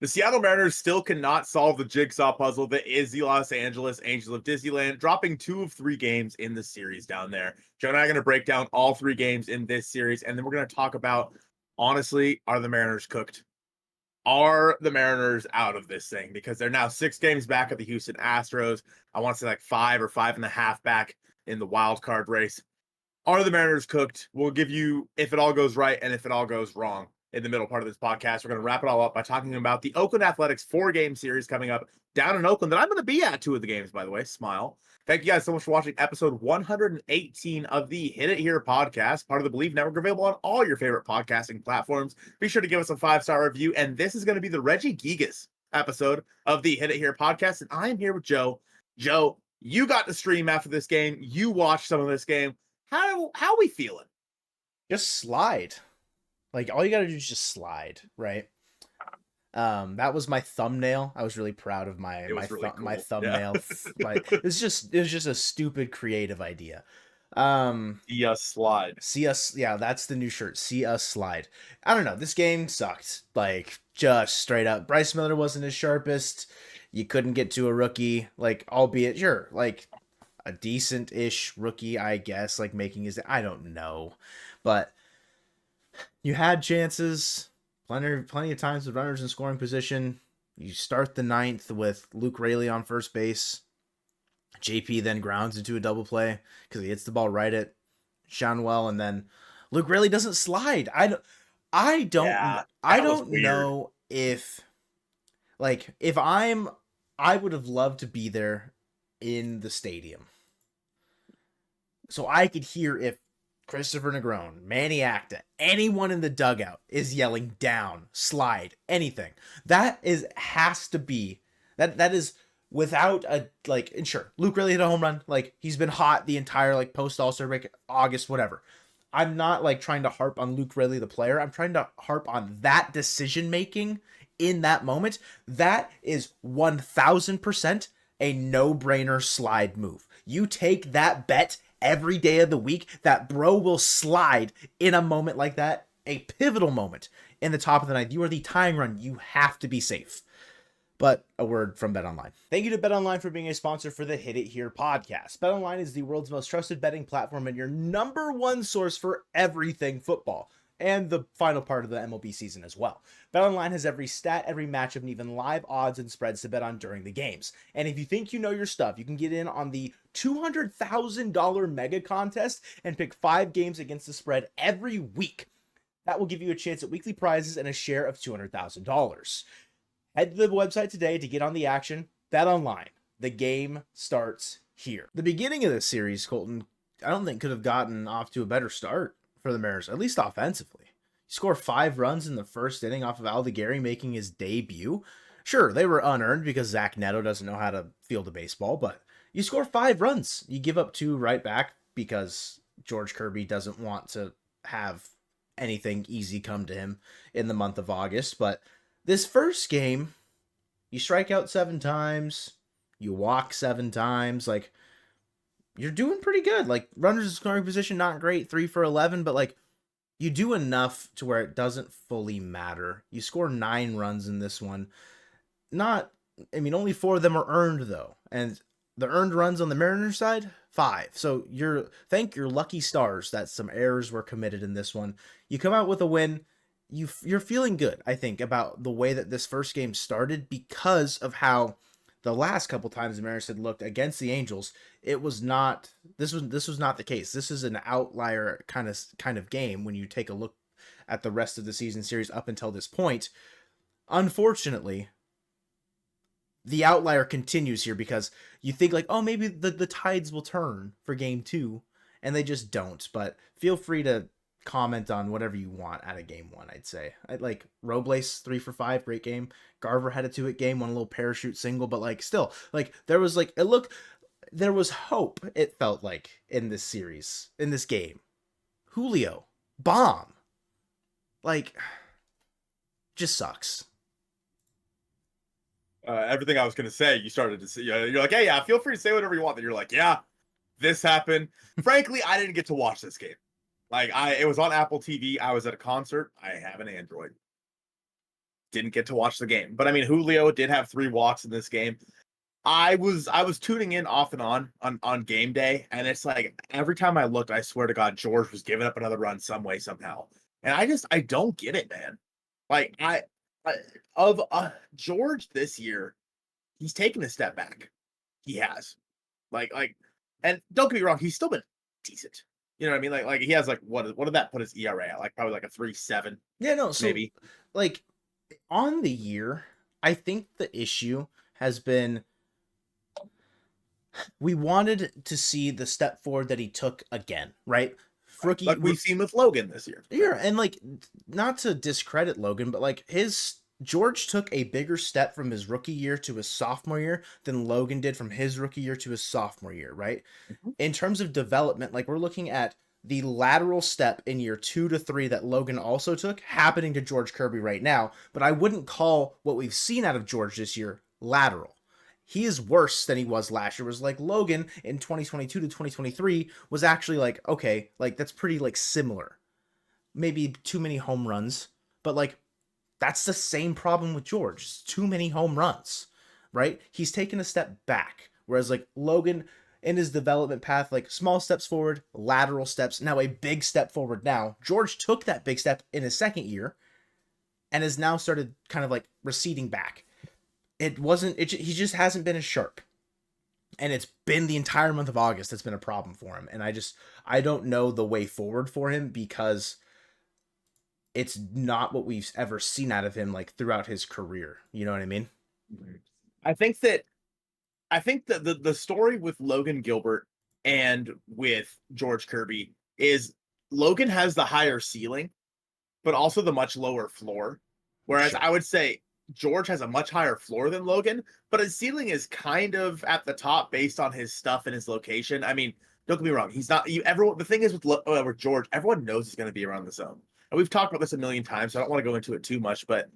The Seattle Mariners still cannot solve the jigsaw puzzle that is the Los Angeles Angels of Disneyland, dropping 2 of 3 games in the series down there. Joe and I are going to break down all 3 games in this series, and then we're going to talk about, honestly, are the Mariners cooked? Are the Mariners out of this thing? Because they're now 6 games back at the Houston Astros. I want to say like 5 or 5.5 back in the wild card race. Are the Mariners cooked? We'll give you if it all goes right and if it all goes wrong in the middle part of this podcast. We're going to wrap it all up by talking about the Oakland Athletics 4-game series coming up down in Oakland that I'm going to be at 2 of the games, by the way. Smile. Thank you guys so much for watching episode 118 of the Hit It Here podcast, part of the Bleav Network, available on all your favorite podcasting platforms. Be sure to give us a 5-star review. And this is going to be the Reggie Gigas episode of the Hit It Here podcast. And I am here with Joe. Joe, you got to stream after this game. You watched some of this game. How we feeling? Just slide. Like, all you gotta do is just slide, right? That was my thumbnail. I was really proud of my My thumbnail. Yeah. It was just a stupid creative idea. See us slide. See us, yeah, that's the new shirt. See us slide. I don't know. This game sucked. Like, just straight up. Bryce Miller wasn't his sharpest. You couldn't get to a rookie. Like, albeit, sure, like a decent-ish rookie, I guess, like making his, I don't know. But you had chances, plenty of times with runners in scoring position. You start the ninth with Luke Raley on first base. JP then grounds into a double play because he hits the ball right at Shanwell, and then Luke Raley doesn't slide. I don't know if, like, I would have loved to be there in the stadium so I could hear if Christopher Negron, Manny Acta, anyone in the dugout is yelling down, slide, anything. That has to be that is without a, like, and sure, Luke Raley hit a home run. Like, he's been hot the entire, like, post All-Star break, August, whatever. I'm not, like, trying to harp on Luke Raley the player. I'm trying to harp on that decision making in that moment. That is 1000% a no-brainer slide move. You take that bet every day of the week that bro will slide in a moment like that, a pivotal moment in the top of the ninth. You are the tying run. You have to be safe. But a word from BetOnline. Thank you to BetOnline for being a sponsor for the Hit It Here podcast. BetOnline is the world's most trusted betting platform and your number one source for everything football, and the final part of the MLB season as well. BetOnline has every stat, every matchup, and even live odds and spreads to bet on during the games. And if you think you know your stuff, you can get in on the $200,000 mega contest and pick 5 games against the spread every week. That will give you a chance at weekly prizes and a share of $200,000. Head to the website today to get on the action. BetOnline. The game starts here. The beginning of this series, Colton, I don't think could have gotten off to a better start for the Mariners, at least offensively. You score 5 runs in the first inning off of Aldegari making his debut. Sure, they were unearned because Zach Neto doesn't know how to field a baseball, but you score 5 runs. You give up 2 right back because George Kirby doesn't want to have anything easy come to him in the month of August. But this first game, you strike out 7 times, you walk 7 times, like, you're doing pretty good. Like, runners in scoring position, not great, 3 for 11, but, like, you do enough to where it doesn't fully matter. You score 9 runs in this one. Only 4 of them are earned, though. And the earned runs on the Mariners side, 5. So thank your lucky stars that some errors were committed in this one. You come out with a win. You're feeling good, I think, about the way that this first game started because of how the last couple times the Mariners had looked against the Angels. It was not, this was not the case. This is an outlier kind of game when you take a look at the rest of the season series up until this point. Unfortunately, the outlier continues here because you think, like, oh, maybe the tides will turn for game 2, and they just don't. But feel free to comment on whatever you want out of game 1. I'd say like Robles 3 for 5, great game. Garver had a 2-hit game, one little parachute single, but, like, still, like, there was, like, there was hope, it felt like, in this series, in this game. Julio, bomb, like, just sucks. Everything I was going to say, you started to say, you're like, hey, yeah, feel free to say whatever you want. Then you're like, yeah, this happened. Frankly, I didn't get to watch this game. Like, it was on Apple TV. I was at a concert. I have an Android. didn't get to watch the game. But I mean, Julio did have 3 walks in this game. I was tuning in off and on game day, and it's like every time I looked, I swear to God, George was giving up another run some way somehow, and I don't get it, man. Like I of George this year, he's taken a step back. He has like, and don't get me wrong, he's still been decent. You know what I mean? Like he has like what did that put his ERA at? Like probably like a 3.7 Yeah, no. So maybe. like on the year, I think the issue has been we wanted to see the step forward that he took again, right? Rookie, Like we've seen with Logan this year. yeah, and like not to discredit Logan, but like his George took a bigger step from his rookie year to his sophomore year than Logan did from his rookie year to his sophomore year, right? Mhm. In terms of development, like we're looking at the lateral step in year 2 to 3 that Logan also took happening to George Kirby right now, but I wouldn't call what we've seen out of George this year lateral. He is worse than he was last year. It was like Logan in 2022 to 2023 was actually like, okay, like that's pretty like similar. Maybe too many home runs, but like that's the same problem with George. It's too many home runs, right? He's taken a step back. Whereas like Logan in his development path, like small steps forward, lateral steps, now a big step forward now. George took that big step in his second year and has now started kind of like receding back. It wasn't, he just hasn't been as sharp. And it's been the entire month of August that's been a problem for him. And I don't know the way forward for him because it's not what we've ever seen out of him like throughout his career. You know what I mean? I think that the story with Logan Gilbert and with George Kirby is Logan has the higher ceiling, but also the much lower floor. Whereas Sure. I would say George has a much higher floor than Logan, but his ceiling is kind of at the top based on his stuff and his location. I mean, don't get me wrong, he's not you everyone the thing is with George, everyone knows he's going to be around the zone. And we've talked about this a million times, so I don't want to go into it too much, but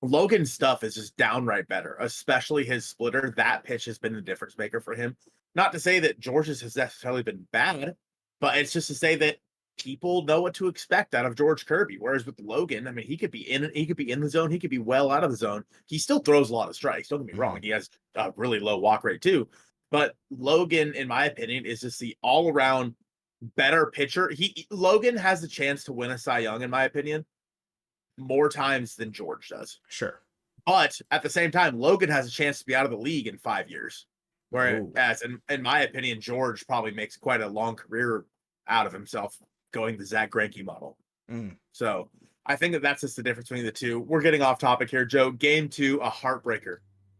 Logan's stuff is just downright better, especially his splitter. That pitch has been the difference maker for him. Not to say that George's has necessarily been bad, but it's just to say that people know what to expect out of George Kirby. Whereas with Logan, I mean, he could be in the zone, he could be well out of the zone. He still throws a lot of strikes. Don't get me wrong; he has a really low walk rate too. But Logan, in my opinion, is just the all around better pitcher. Logan has the chance to win a Cy Young, in my opinion, more times than George does. Sure. But at the same time, Logan has a chance to be out of the league in 5 years. Oh. Whereas, in my opinion, George probably makes quite a long career out of himself going the Zach Greinke model. Mm. So I think that's just the difference between the two. We're getting off topic here, Joe. Game 2, a heartbreaker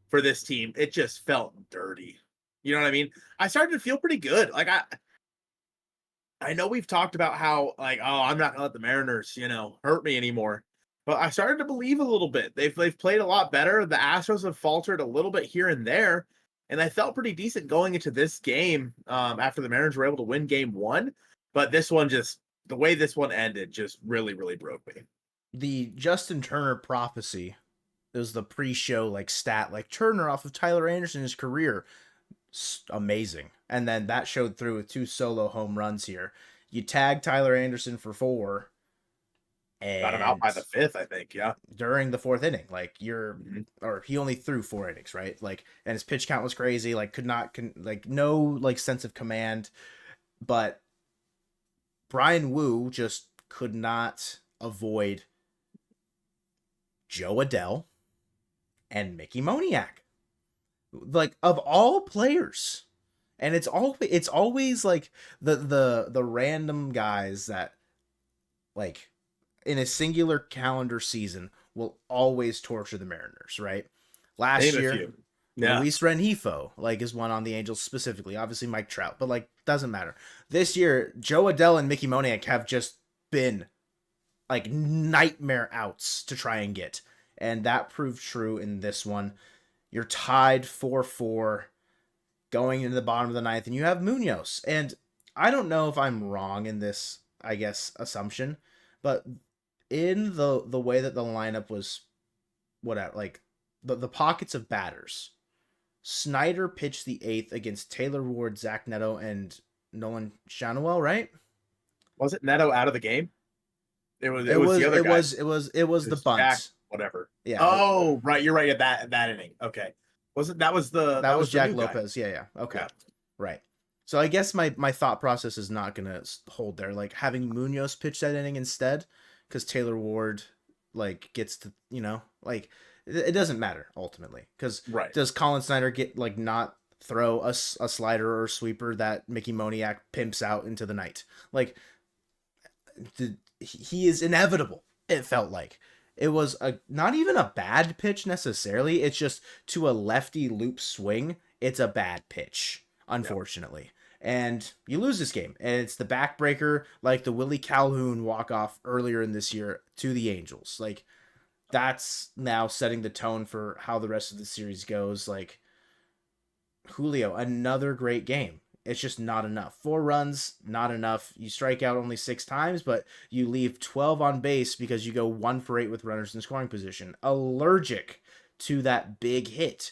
for this team. It just felt dirty. You know what I mean? I started to feel pretty good. Like I know we've talked about how like, oh, I'm not gonna let the Mariners, hurt me anymore. But I started to Bleav a little bit. They've played a lot better. The Astros have faltered a little bit here and there, and I felt pretty decent going into this game after the Mariners were able to win game 1. But this one just the way this one ended just really, really broke me. The Justin Turner prophecy. It was the pre-show like stat like Turner off of Tyler Anderson his career. Amazing. And then that showed through with 2 solo home runs here. You tag Tyler Anderson for 4 Got him out and by the 5th, I think. Yeah. during the 4th inning, like Mhm. or he only threw 4 innings, right? Like, and his pitch count was crazy, like like no like sense of command, but Brian Wu just could not avoid Joe Adell and Mickey Moniak. Like of all players. And it's always like the random guys that like in a singular calendar season will always torture the Mariners, right? Last Name a year, few. Yeah. Luis Renjifo like is one on the Angels specifically. Obviously Mike Trout, but like doesn't matter. This year, Joe Adell and Mickey Moniak have just been like nightmare outs to try and get, and that proved true in this one. You're tied 4-4 going into the bottom of the ninth, and you have Munoz. And I don't know if I'm wrong in this, I guess, assumption, but in the way that the lineup was, like the pockets of batters, Snyder pitched the 8th against Taylor Ward, Zach Neto, and Nolan Schanuel, right? Was it Neto out of the game? It was It the was other it guy. was it was it was It the was Jack. bunt. whatever. Yeah. Oh, right. You're right. At that inning. Okay. Wasn't that was the That was the Jack new guy? Lopez. Yeah. Okay. Yeah. Right. So I guess my thought process is not gonna hold there. Like having Munoz pitch that inning instead, because Taylor Ward like gets to like it doesn't matter ultimately. Because Right. does Colin Snyder get like not throw a slider or sweeper that Mickey Moniak pimps out into the night? Like he is inevitable. It felt like it was a not even a bad pitch necessarily. It's just to a lefty loop swing. It's a bad pitch, unfortunately. Yep. And you lose this game, and it's the backbreaker, like the Willie Calhoun walk off earlier in this year to the Angels. Like that's now setting the tone for how the rest of the series goes. Like Julio, another great game. It's just not enough. 4 runs, not enough. You strike out only 6 times, but you leave 12 on base because you go 1 for 8 with runners in scoring position. Allergic to that big hit.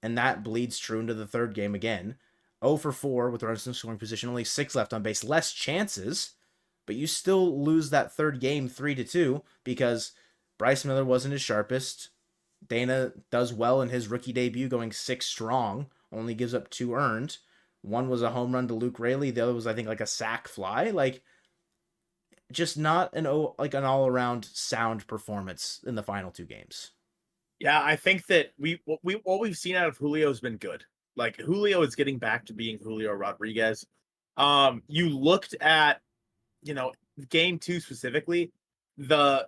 And that bleeds true into the third game again. 0 for 4 with runners in scoring position, only 6 left on base, less chances, but you still lose that third game 3-2 because Bryce Miller wasn't his sharpest. Dana does well in his rookie debut, going 6 strong, only gives up 2 earned. One was a home run to Luke Raley. The other was, I think, like a sac fly. Like, just not an all around sound performance in the final 2 games. Yeah, I think that what we've seen out of Julio has been good. Like Julio is getting back to being Julio Rodriguez. You looked at, game 2 specifically, the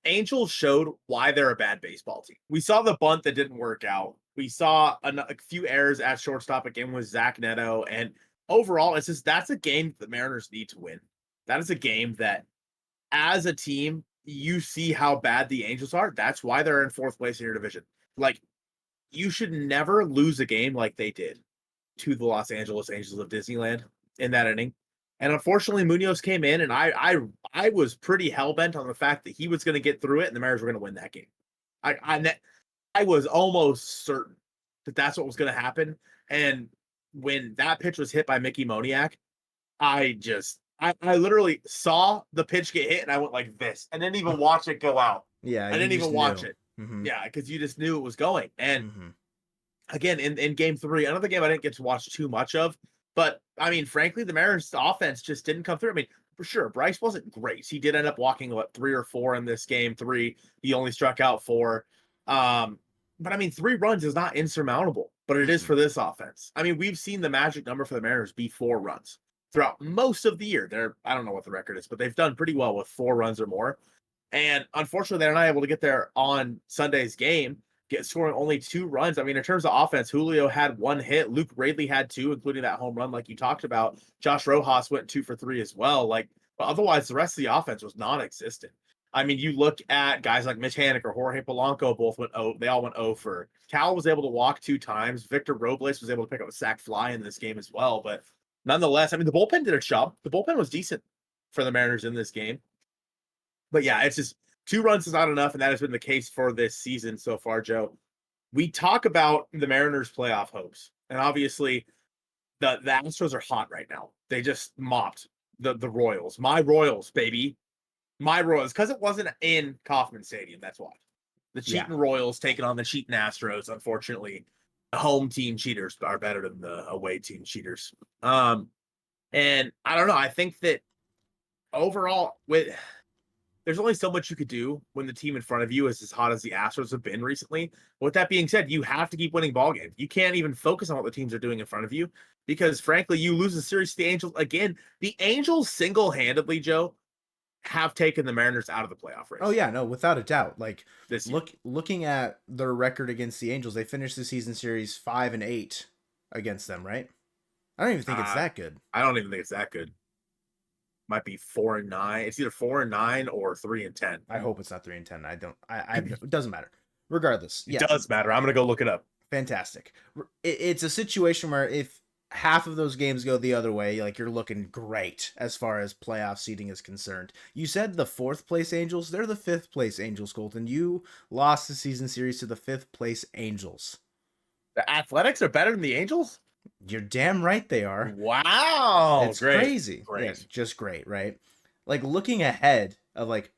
Angels showed why they're a bad baseball team. We saw the bunt that didn't work out. We saw a few errors at shortstop again with Zach Neto. And overall, it's just that's a game the Mariners need to win. That is a game that, as a team, you see how bad the Angels are. That's why they're in 4th place in your division. Like, you should never lose a game like they did to the Los Angeles Angels of Disneyland in that inning. And unfortunately, Munoz came in, and I was pretty hell-bent on the fact that he was going to get through it, and the Mariners were going to win that game. I was almost certain that that's what was going to happen. And when that pitch was hit by Mickey Moniak, I literally saw the pitch get hit, and I went like this, and didn't even watch it go out. Yeah, I didn't even watch it. Mm-hmm. Yeah, because you just knew it was going. And again, in game 3, another game I didn't get to watch too much of, but I mean, frankly, the Mariners' offense just didn't come through. I mean, for sure, Bryce wasn't great. He did end up walking 3 or 4 in this game 3. He only struck out 4. But I mean, 3 runs is not insurmountable, but it is for this offense. I mean, we've seen the magic number for the Mariners be 4 runs throughout most of the year. I don't know what the record is, but they've done pretty well with 4 runs or more. And unfortunately, they're not able to get there on Sunday's game, scoring only 2 runs. I mean, in terms of offense, Julio had 1 hit. Luke Raley had 2, including that home run like you talked about. Josh Rojas went 2 for 3 as well. But otherwise, the rest of the offense was non-existent. I mean, you look at guys like Mitch Hanick or Jorge Polanco, both went 0. They all went 0 for. Cal was able to walk 2 times. Victor Robles was able to pick up a sac fly in this game as well. But nonetheless, I mean, the bullpen did its job. The bullpen was decent for the Mariners in this game. But yeah, it's just 2 runs is not enough, and that has been the case for this season so far, Joe. We talk about the Mariners' playoff hopes, and obviously the Astros are hot right now. They just mopped the Royals. My Royals, baby. My Royals, because it wasn't in Kauffman Stadium. That's why. The cheating Royals taking on the cheating Astros. Unfortunately, the home team cheaters are better than the away team cheaters. And I don't know. I think that overall, there's only so much you could do when the team in front of you is as hot as the Astros have been recently. With that being said, you have to keep winning ball games. You can't even focus on what the teams are doing in front of you because, frankly, you lose the series to the Angels again. The Angels single-handedly, Joe, have taken the Mariners out of the playoff race. Oh yeah, no, without a doubt. Like this looking at their record against the Angels, they finished the season series 5-8 against them, right? I don't even think it's that good. I don't even think it's that good. Might be 4-9. It's either 4-9 or 3-10. I hope it's not 3-10. It doesn't matter. Regardless, it does matter. I'm gonna go look it up. Fantastic. It's a situation where if half of those games go the other way, like you're looking great as far as playoff seeding is concerned. You said the 4th place Angels, they're the 5th place Angels, Colton. You lost the season series to the 5th place Angels. The Athletics are better than the Angels? You're damn right they are. Wow. It's crazy. Great. Yeah, just great, right? Like looking ahead of like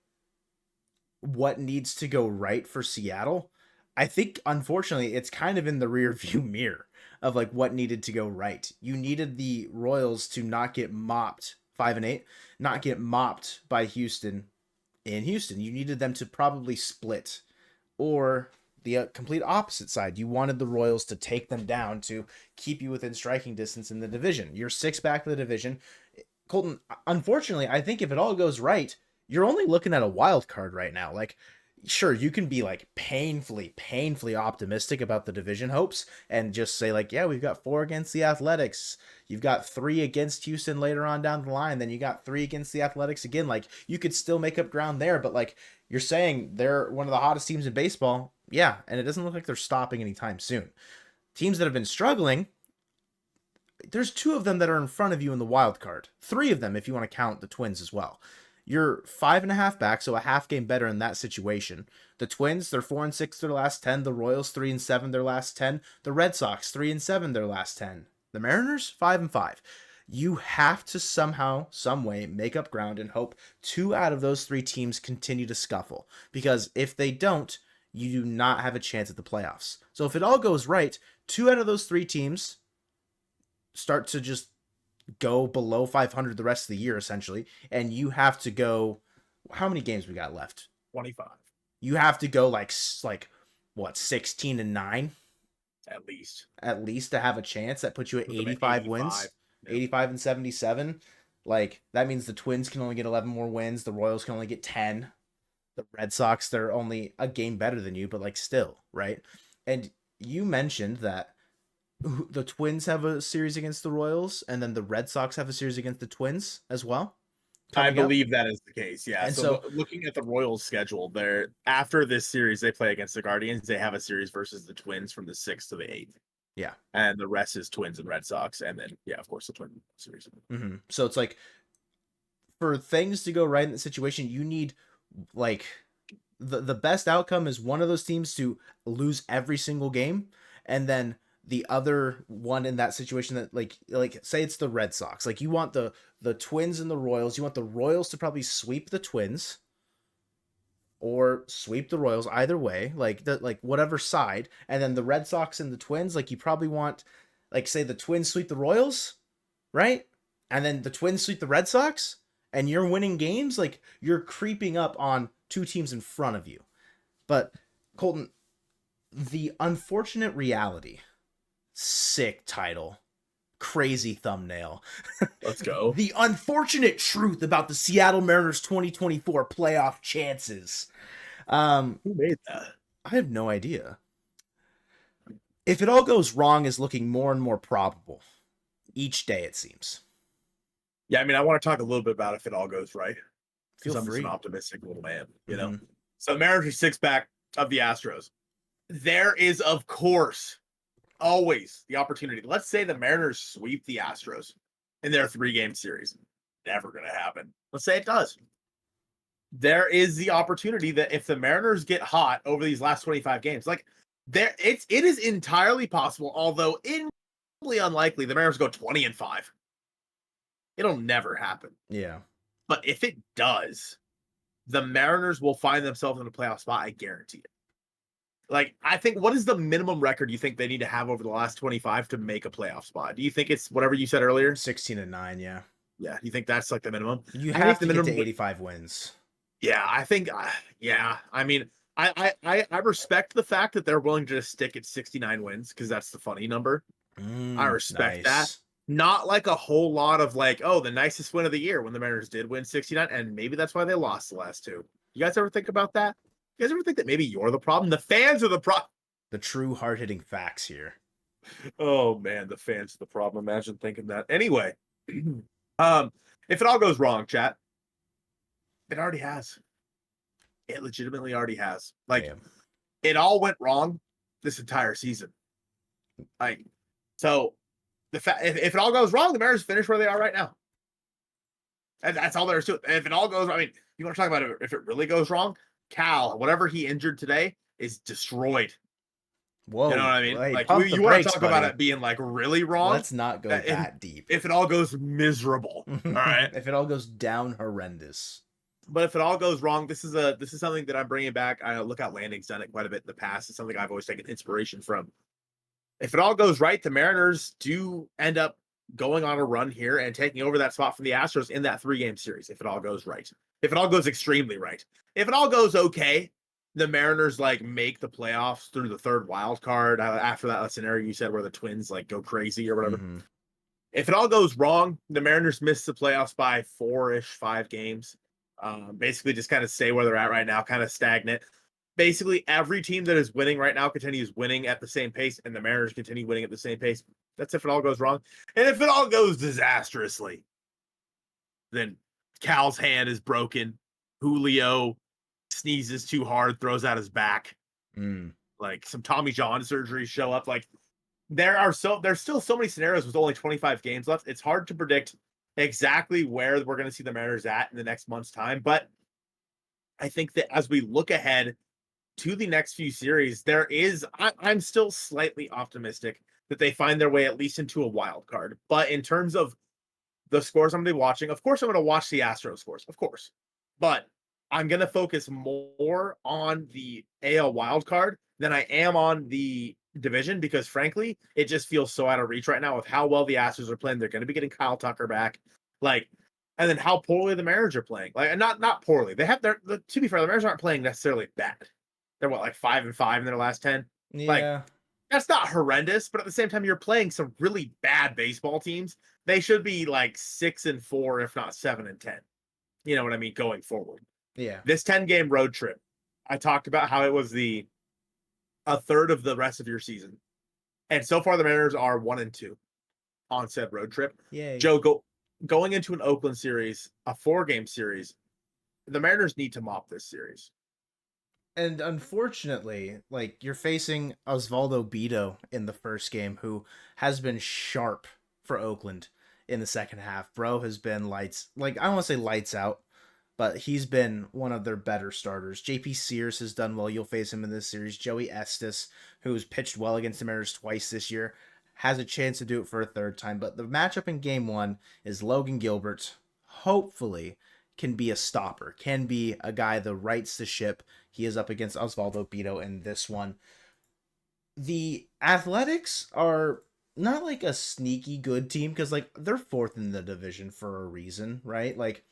what needs to go right for Seattle, I think unfortunately it's kind of in the rear view mirror of like what needed to go right. You needed the Royals to not get mopped 5-8, not get mopped by Houston in Houston. You needed them to probably split, or the complete opposite side. You wanted the Royals to take them down to keep you within striking distance in the division. You're 6 back of the division. Colton, unfortunately, I think if it all goes right, you're only looking at a wild card right now. Like, sure, you can be like painfully optimistic about the division hopes and just say like, yeah, we've got 4 against the Athletics. You've got 3 against Houston later on down the line. Then you got 3 against the Athletics again. Like, you could still make up ground there, but like you're saying they're one of the hottest teams in baseball. Yeah, and it doesn't look like they're stopping anytime soon. Teams that have been struggling, there's 2 of them that are in front of you in the wild card. 3 of them if you want to count the Twins as well. You're 5.5 back, so a half game better in that situation. The Twins, they're 4-6 their last 10. The Royals 3-7 their last 10. The Red Sox 3-7 their last 10. The Mariners 5-5. You have to somehow, some way, make up ground and hope 2 out of those 3 teams continue to scuffle. Because if they don't, you do not have a chance at the playoffs. So if it all goes right, 2 out of those 3 teams start to just go below 500 the rest of the year, essentially. And you have to go, how many games we got left? 25. You have to go like what, 16-9? At least to have a chance. That puts you at 85 wins. Yeah. 85 and 77. Like, that means the Twins can only get 11 more wins. The Royals can only get 10. The Red Sox, they're only a game better than you, but like still, right? And you mentioned that the Twins have a series against the Royals, and then the Red Sox have a series against the Twins as well. I Bleav that is the case. Yeah. And so looking at the Royals schedule, they're after this series, they play against the Guardians. They have a series versus the Twins from the 6th to the 8th. Yeah. And the rest is Twins and Red Sox. And then, yeah, of course, the Twin series. Mm-hmm. So it's like, for things to go right in the situation, you need like the best outcome is one of those teams to lose every single game, and then the other one in that situation that like say it's the Red Sox. Like, you want the Twins and the Royals. You want the Royals to probably sweep the Twins or sweep the Royals, either way, like whatever side. And then the Red Sox and the Twins, like, you probably want, like, say the Twins sweep the Royals, right? And then the Twins sweep the Red Sox, and you're winning games. Like, you're creeping up on 2 teams in front of you. But Colton, the unfortunate reality, sick title, crazy thumbnail. Let's go. The unfortunate truth about the Seattle Mariners 2024 playoff chances. Who made that? I have no idea. If it all goes wrong, is looking more and more probable each day, it seems. Yeah, I mean, I want to talk a little bit about if it all goes right. Feel I'm free. just an optimistic little man, you know? So the Mariners are 6 back of the Astros. There is, of course, always the opportunity. Let's say the Mariners sweep the Astros in their 3-game series. Never going to happen. Let's say it does. There is the opportunity that if the Mariners get hot over these last 25 games, like, it is entirely possible, although incredibly unlikely, the Mariners go 20-5. It'll never happen. Yeah. But if it does, the Mariners will find themselves in a playoff spot. I guarantee it. Like, I think, what is the minimum record you think they need to have over the last 25 to make a playoff spot? Do you think it's whatever you said earlier? 16-9, yeah. Yeah, you think that's like the minimum? You have to get to 85 wins. Yeah, I think, yeah. I mean, I respect the fact that they're willing to just stick at 69 wins, because that's the funny number. I respect that. Not like a whole lot of like, oh, the nicest win of the year when the Mariners did win 69, and maybe that's why they lost the last 2. You guys ever think about that? You guys ever think that maybe you're the problem? The fans are the problem. The true hard-hitting facts here. Oh man, the fans are the problem. Imagine thinking that. Anyway, if it all goes wrong, chat, it already has. It legitimately already has. Like, it all went wrong this entire season. Like, so the fact, if it all goes wrong, the Mariners finish where they are right now. And that's all there is to it. If it all goes, I mean, you want to talk about it, if it really goes wrong, Cal, whatever he injured today, is destroyed. Whoa. You know what I mean? Hey, like, you want to talk about it being like really wrong? Let's not go that deep. If it all goes miserable, all right? If it all goes down horrendous. But if it all goes wrong, this is something that I'm bringing back. I know Lookout Landing's done it quite a bit in the past. It's something I've always taken inspiration from. If it all goes right, the Mariners do end up going on a run here and taking over that spot from the Astros in that 3-game series. If it all goes right, if it all goes extremely right, if it all goes okay, the Mariners like make the playoffs through the 3rd wild card after that scenario you said where the Twins like go crazy or whatever. Mm-hmm. If it all goes wrong, the Mariners miss the playoffs by 5 games. Basically, just kind of stay where they're at right now, kind of stagnant. Basically, every team that is winning right now continues winning at the same pace, and the Mariners continue winning at the same pace. That's if it all goes wrong. And if it all goes disastrously, then Cal's hand is broken. Julio sneezes too hard, throws out his back. Like some Tommy John surgeries show up. Like there's still so many scenarios with only 25 games left. It's hard to predict exactly where we're going to see the Mariners at in the next month's time. But I think that as we look ahead to the next few series, I'm still slightly optimistic that they find their way at least into a wild card. But in terms of the scores I'm going to be watching, of course, I'm going to watch the Astros scores, of course. But I'm going to focus more on the AL wild card than I am on the division because, frankly, it just feels so out of reach right now with how well the Astros are playing. They're going to be getting Kyle Tucker back. Like, and then how poorly the Mariners are playing. Like, and not poorly. They have to be fair, the Mariners aren't playing necessarily bad. They're like 5-5 in their last 10. Yeah. Like, that's not horrendous, but at the same time, you're playing some really bad baseball teams. They should be like 6-4, if not 7-10. You know what I mean? Going forward. Yeah. This 10-game road trip, I talked about how it was a third of the rest of your season. And so far, the Mariners are 1-2 on said road trip. Yay. Joe, going into an Oakland series, a 4-game series, the Mariners need to mop this series. And unfortunately, like, you're facing Osvaldo Bido in the first game, who has been sharp for Oakland in the second half. Bro has been lights, like, I don't want to say lights out, but he's been one of their better starters. JP Sears has done well. You'll face him in this series. Joey Estes, who's pitched well against the Mariners twice this year, has a chance to do it for a 3rd time. But the matchup in game 1 is Logan Gilbert, hopefully can be a stopper, can be a guy that rights the ship. He is up against Osvaldo Bido in this one. The Athletics are not like a sneaky good team because, like, they're 4th in the division for a reason, right? Like,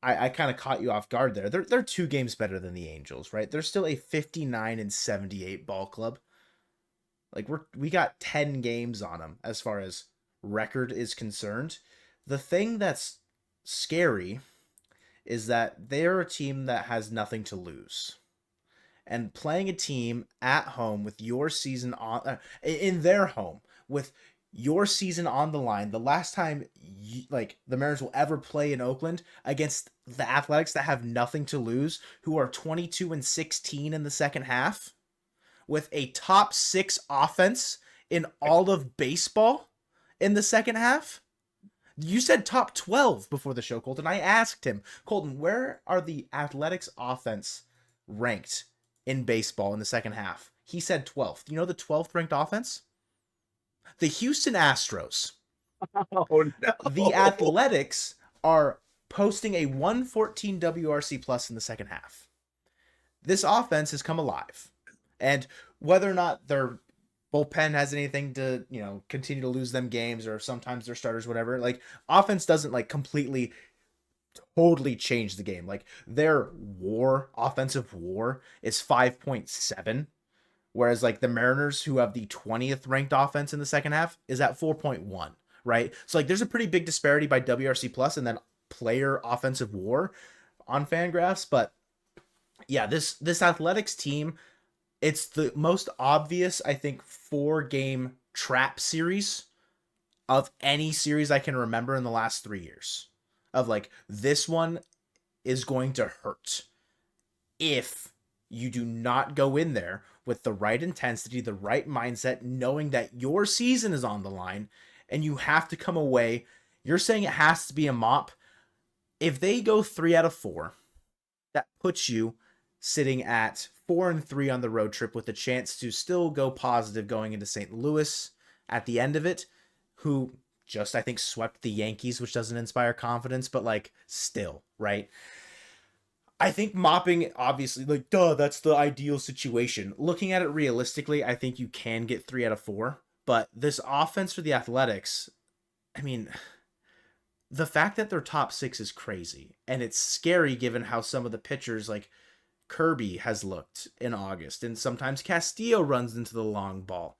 I kind of caught you off guard there. They're 2 games better than the Angels, right? They're still a 59-78 ball club. Like, we got 10 games on them as far as record is concerned. The thing that's scary is that they're a team that has nothing to lose. And playing a team at home with your season on in their home with your season on the line, the last time the Mariners will ever play in Oakland against the Athletics that have nothing to lose, who are 22-16 in the second half, with a top 6 offense in all of baseball in the second half. You said top 12 before the show, Colton. I asked him, Colton, where are the Athletics offense ranked in baseball in the second half? He said 12th. You know the 12th ranked offense? The Houston Astros. Oh, no. The Athletics are posting a 114 WRC plus in the second half. This offense has come alive. And whether or not their bullpen has anything to, continue to lose them games, or sometimes their starters, whatever, like, offense doesn't like completely totally change the game. Like, their offensive WAR is 5.7, whereas like the Mariners, who have the 20th ranked offense in the second half, is at 4.1, right? So like there's a pretty big disparity by WRC plus and then player offensive WAR on Fangraphs. But yeah, this Athletics team, it's the most obvious, I think, 4-game trap series of any series I can remember in the last 3 years. Of like, this one is going to hurt if you do not go in there with the right intensity, the right mindset, knowing that your season is on the line and you have to come away. You're saying it has to be a mop. If they go 3 out of 4, that puts you sitting at 4-3 on the road trip with a chance to still go positive going into St. Louis at the end of it, who just, I think, swept the Yankees, which doesn't inspire confidence, but like, still, right? I think mopping, obviously, like, duh, that's the ideal situation. Looking at it realistically, I think you can get 3 out of 4. But this offense for the Athletics, I mean, the fact that they're top 6 is crazy. And it's scary given how some of the pitchers, like Kirby, has looked in August. And sometimes Castillo runs into the long ball.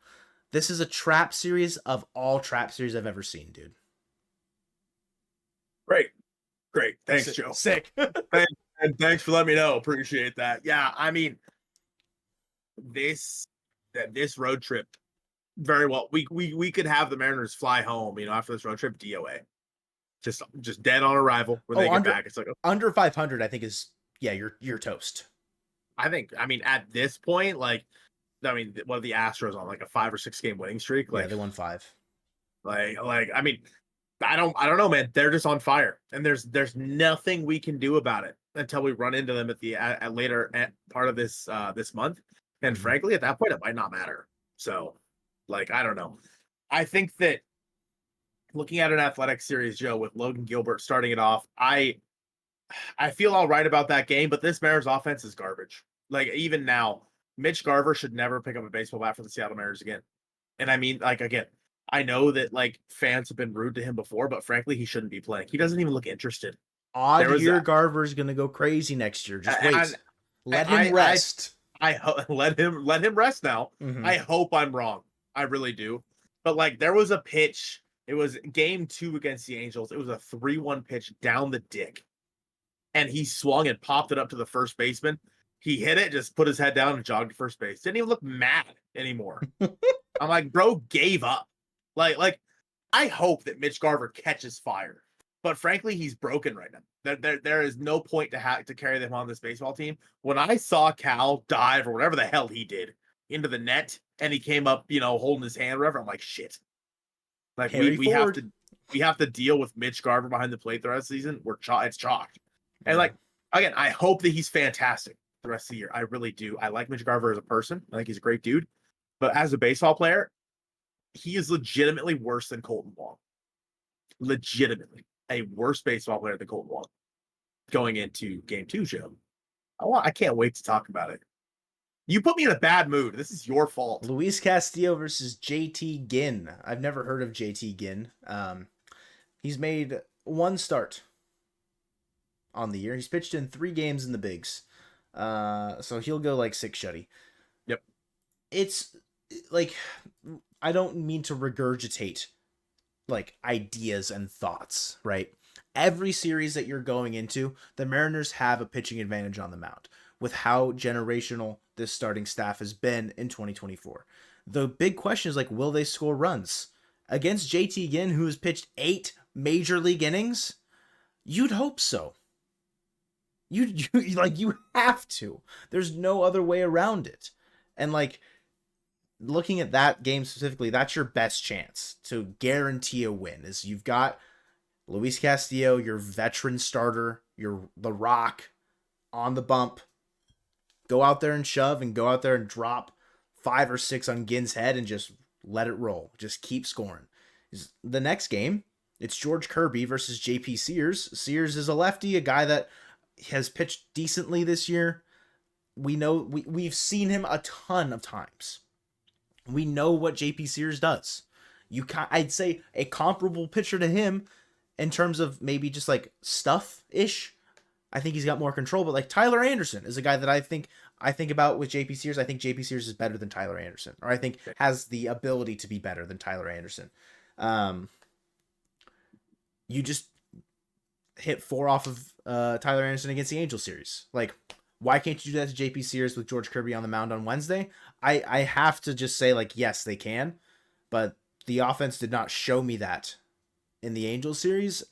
This is a trap series of all trap series I've ever seen, dude. Great. Great. Thanks, Joe. Sick. And thanks for letting me know. Appreciate that. Yeah, I mean, this road trip, very well. We could have the Mariners fly home, after this road trip, DOA. Just dead on arrival when they get back. It's like under 500, I think is you're toast. I mean, at this point, what are the Astros on, like a 5 or 6 game winning streak? Like, yeah, they won 5. I mean, I don't know, man. They're just on fire, and there's nothing we can do about it until we run into them at later part of this month. And frankly, at that point, it might not matter. So, I don't know. I think that looking at an athletic series, Joe, with Logan Gilbert starting it off, I feel all right about that game, but this Mariners offense is garbage. Even now, Mitch Garver should never pick up a baseball bat for the Seattle Mariners again. And I mean, again, I know that fans have been rude to him before, but frankly, he shouldn't be playing. He doesn't even look interested. Garver's gonna go crazy next year. Just wait. Let him rest. Let him rest now. Mm-hmm. I hope I'm wrong. I really do. But there was a pitch. It was game 2 against the Angels. It was a 3-1 pitch down the dick. And he swung and popped it up to the first baseman. He hit it, just put his head down and jogged to first base. Didn't even look mad anymore. I'm like, bro, gave up. I hope that Mitch Garver catches fire. But frankly, he's broken right now. There is no point to carry them on this baseball team. When I saw Cal dive or whatever the hell he did into the net, and he came up, holding his hand, or whatever, I'm like, shit. We have to deal with Mitch Garver behind the plate the rest of the season. It's chalked. And again, I hope that he's fantastic the rest of the year. I really do. I like Mitch Garver as a person. I think he's a great dude. But as a baseball player, he is legitimately worse than Colton Wong. Legitimately a worse baseball player than Colton Wong going into game 2, Joe. I can't wait to talk about it. You put me in a bad mood. This is your fault. Luis Castillo versus JT Ginn. I've never heard of JT Ginn. He's made 1 start on the year. He's pitched in 3 games in the bigs. So he'll go 6 shutty. Yep. It's I don't mean to regurgitate ideas and thoughts, right? Every series that you're going into, the Mariners have a pitching advantage on the mound with how generational this starting staff has been in 2024. The big question is will they score runs? Against JT Ginn, who has pitched 8 major league innings? You'd hope so. You have to. There's no other way around it. And looking at that game specifically, that's your best chance to guarantee a win. Is you've got Luis Castillo, your veteran starter, the Rock on the bump. Go out there and shove, and go out there and drop 5 or 6 on Ginn's head and just let it roll. Just keep scoring. The next game, it's George Kirby versus JP Sears. Sears is a lefty, a guy that has pitched decently this year. We know we've seen him a ton of times. We know what JP Sears does. I'd say a comparable pitcher to him in terms of maybe just stuff-ish. I think he's got more control, but Tyler Anderson is a guy that I think about with JP Sears. I think JP Sears is better than Tyler Anderson, or I think has the ability to be better than Tyler Anderson. You just hit 4 off of Tyler Anderson against the Angels series. Why can't you do that to JP Sears with George Kirby on the mound on Wednesday? I have to just say, yes, they can, but the offense did not show me that in the Angels series.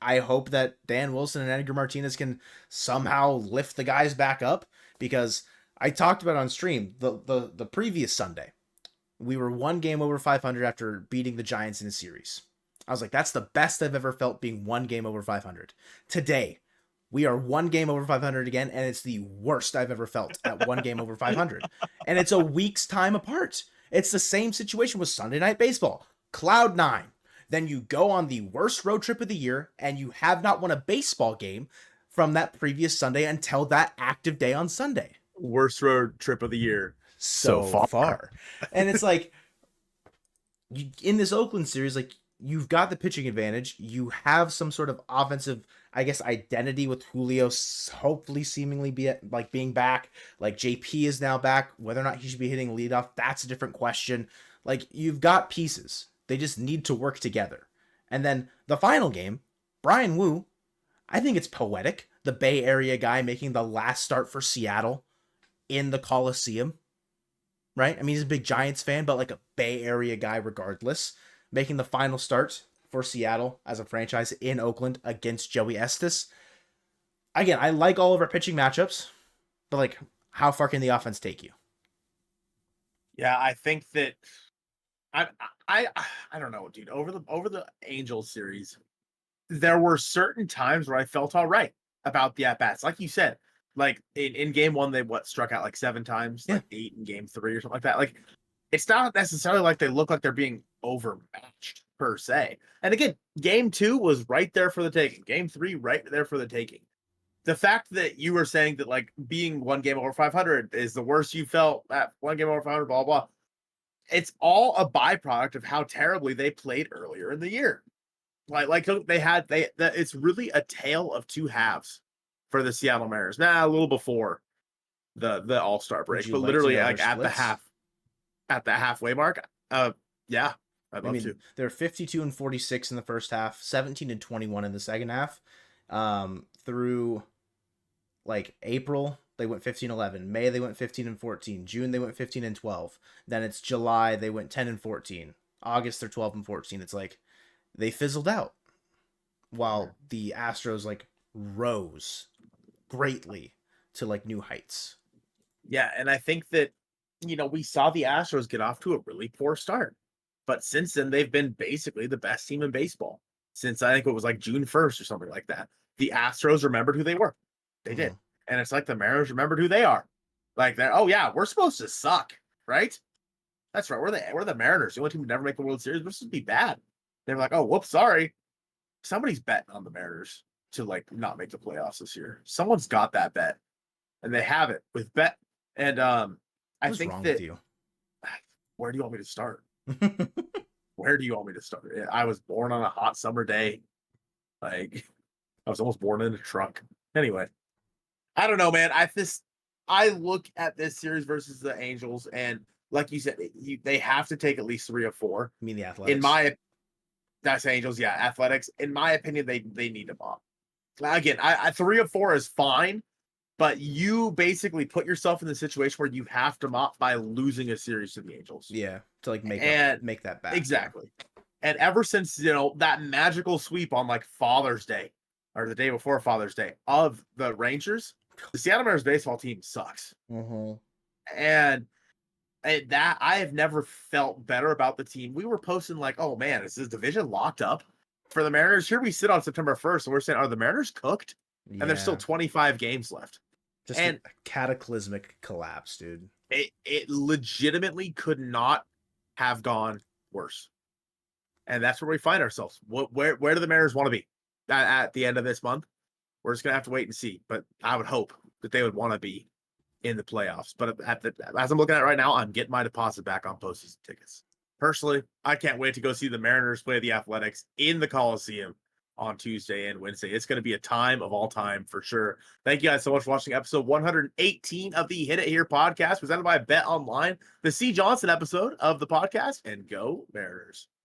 I hope that Dan Wilson and Edgar Martinez can somehow lift the guys back up, because I talked about on stream the previous Sunday. We were 1 game over 500 after beating the Giants in a series. I was like, that's the best I've ever felt, being 1 game over 500. Today, we are 1 game over 500 again, and it's the worst I've ever felt at 1 game over 500. And it's a week's time apart. It's the same situation with Sunday Night Baseball. Cloud 9. Then you go on the worst road trip of the year, and you have not won a baseball game from that previous Sunday until that active day on Sunday. Worst road trip of the year so So far. far. And it's like, in this Oakland series, like, you've got the pitching advantage. You have some sort of offensive, I guess, identity with Julio hopefully seemingly being back. Like, JP is now back. Whether or not he should be hitting leadoff, that's a different question. Like, you've got pieces. They just need to work together. And then the final game, Brian Wu, I think it's poetic. The Bay Area guy making the last start for Seattle in the Coliseum. Right? I mean, he's a big Giants fan, but like a Bay Area guy regardless, making the final start for Seattle as a franchise in Oakland against Joey Estes. Again, I like all of our pitching matchups, but like, how far can the offense take you? Yeah, I think that I don't know, dude. Over the Angels series, there were certain times where I felt all right about the at bats. Like you said, like in game one, they struck out like 7 times, Yeah. like 8 in game 3 or something like that. Like, it's not necessarily like they look like they're being overmatched per se. And again, game 2 was right there for the taking. Game 3, right there for the taking. The fact that you were saying that like being 1 game over 500 is the worst you felt at 1 game over 500, blah, blah. It's all a byproduct of how terribly they played earlier in the year. It's really a tale of 2 halves for the Seattle Mariners. A little before the All-Star break, but literally like at the halfway mark. Yeah, I'd love to. They're 52-46 in the first half, 17-21 in the second half. Through like April, they went 15-11. May, they went 15-14. June, they went 15-12. Then it's July, they went 10-14. August, they're 12-14. It's like they fizzled out while the Astros like rose greatly to like new heights. Yeah, and I think that, we saw the Astros get off to a really poor start. But since then, they've been basically the best team in baseball. Since I think it was like June 1st or something like that. The Astros remembered who they were. They did. And it's like the Mariners remembered who they are. Like, we're supposed to suck, right? That's right. We're the Mariners. The only team to never make the World Series. We're supposed to be bad. They were like, oh, whoops, sorry. Somebody's betting on the Mariners to like not make the playoffs this year. Someone's got that bet. And they have it with bet. And I think wrong that with you? Where do you want me to start? Where do you want me to start? I was born on a hot summer day. Like, I was almost born in a truck. Anyway, I don't know, man. I look at this series versus the Angels, and like you said, they have to take at least 3 or 4. I mean, the Athletics. That's Angels, yeah. Athletics, in my opinion, they need to mop. Again, I 3 or 4 is fine, but you basically put yourself in the situation where you have to mop by losing a series to the Angels. Yeah, to like make that back. Exactly. Yeah. And ever since, that magical sweep on like Father's Day or the day before Father's Day of the Rangers, the Seattle Mariners baseball team sucks. And that I have never felt better about the team. We were posting like, oh man, is this division locked up for the Mariners? Here we sit on September 1st and we're saying, are the Mariners cooked? Yeah. And there's still 25 games left. Just a cataclysmic collapse, dude. It legitimately could not have gone worse. And that's where we find ourselves. Where do the Mariners want to be at the end of this month? We're just going to have to wait and see. But I would hope that they would want to be in the playoffs. But as I'm looking at it right now, I'm getting my deposit back on postseason tickets. Personally, I can't wait to go see the Mariners play the Athletics in the Coliseum on Tuesday and Wednesday. It's going to be a time of all time for sure. Thank you guys so much for watching episode 118 of the Hit It Here podcast, presented by Bet Online, the C. Johnson episode of the podcast, and go Mariners.